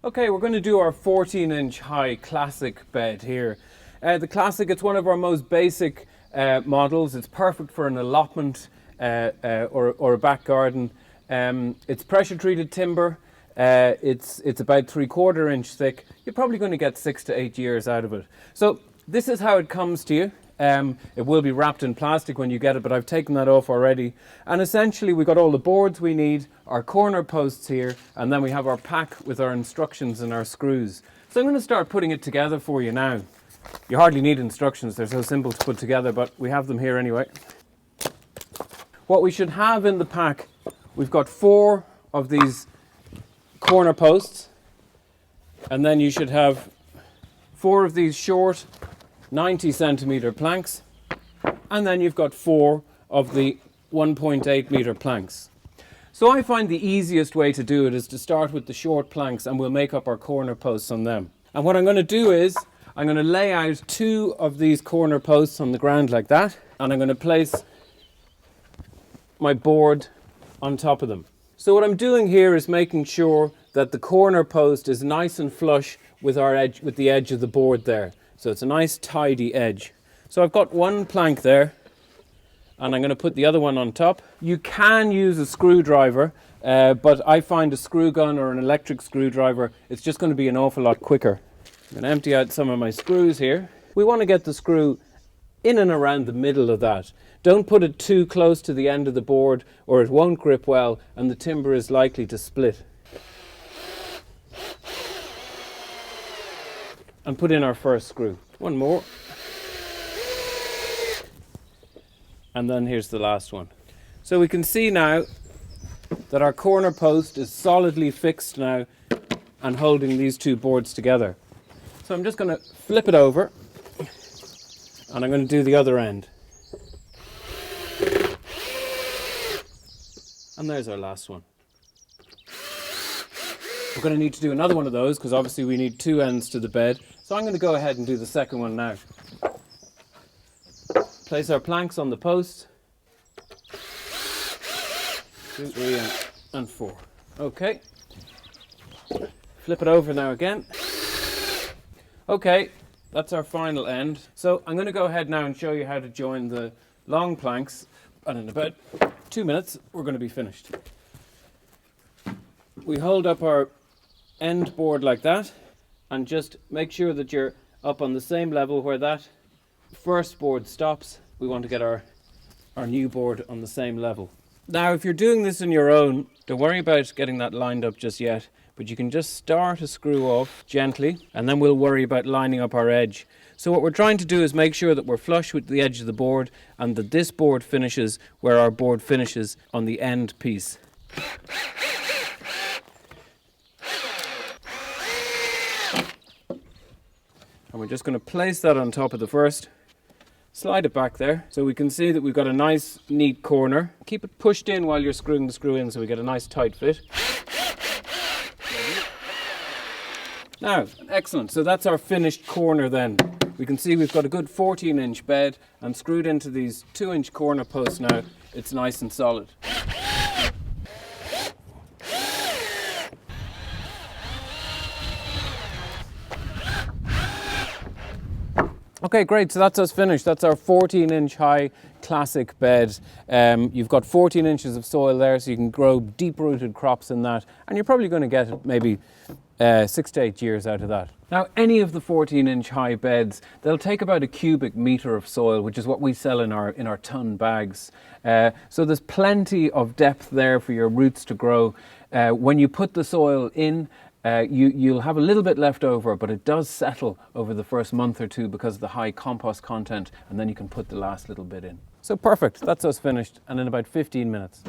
Okay, we're going to do our 14-inch high classic bed here. The classic, it's one of our most basic models. It's perfect for an allotment or a back garden. It's pressure treated timber. It's about 3/4 inch thick. You're probably going to get 6 to 8 years out of it. So this is how it comes to you. It will be wrapped in plastic when you get it, but I've taken that off already. And essentially we've got all the boards we need, our corner posts here, and then we have our pack with our instructions and our screws. So I'm going to start putting it together for you now. You hardly need instructions, they're so simple to put together, but we have them here anyway. What we should have in the pack, we've got 4 of these corner posts, and then you should have 4 of these short 90 centimeter planks, and then you've got 4 of the 1.8 meter planks. So I find the easiest way to do it is to start with the short planks, and we'll make up our corner posts on them. And what I'm going to do is I'm going to lay out 2 of these corner posts on the ground like that, and I'm going to place my board on top of them. So what I'm doing here is making sure that the corner post is nice and flush with our edge, with the edge of the board there. So it's a nice tidy edge. So I've got 1 plank there, and I'm going to put the other one on top. You can use a screwdriver, but I find a screw gun or an electric screwdriver, it's just going to be an awful lot quicker. I'm going to empty out some of my screws here. We want to get the screw in and around the middle of that. Don't put it too close to the end of the board or it won't grip well and the timber is likely to split. And put in our first screw. 1 more. And then here's the last one. So we can see now that our corner post is solidly fixed now and holding these 2 boards together. So I'm just going to flip it over and I'm going to do the other end. And there's our last one. We're going to need to do another one of those because obviously we need 2 ends to the bed. So I'm going to go ahead and do the second one now. Place our planks on the post. 2, 3 and 4. Okay. Flip it over now again. Okay, that's our final end. So I'm going to go ahead now and show you how to join the long planks, and in about 2 minutes we're going to be finished. We hold up our end board like that and just make sure that you're up on the same level where that first board stops. We want to get our new board on the same level. Now if you're doing this on your own, don't worry about getting that lined up just yet, but you can just start a screw off gently and then we'll worry about lining up our edge. So what we're trying to do is make sure that we're flush with the edge of the board and that this board finishes where our board finishes on the end piece. And we're just going to place that on top of the first. Slide it back there so we can see that we've got a nice neat corner. Keep it pushed in while you're screwing the screw in so we get a nice tight fit. Now, excellent. So that's our finished corner then. We can see we've got a good 14-inch bed and screwed into these 2-inch corner posts now. It's nice and solid. Okay, great, so that's us finished. That's our 14-inch high classic bed. You've got 14 inches of soil there, so you can grow deep-rooted crops in that, and you're probably going to get maybe 6 to 8 years out of that. Now, any of the 14-inch high beds, they'll take about a cubic metre of soil, which is what we sell in our ton bags. So there's plenty of depth there for your roots to grow. When you put the soil in, you'll have a little bit left over, but it does settle over the first month or 2 because of the high compost content, and then you can put the last little bit in. So perfect, that's us finished, and in about 15 minutes.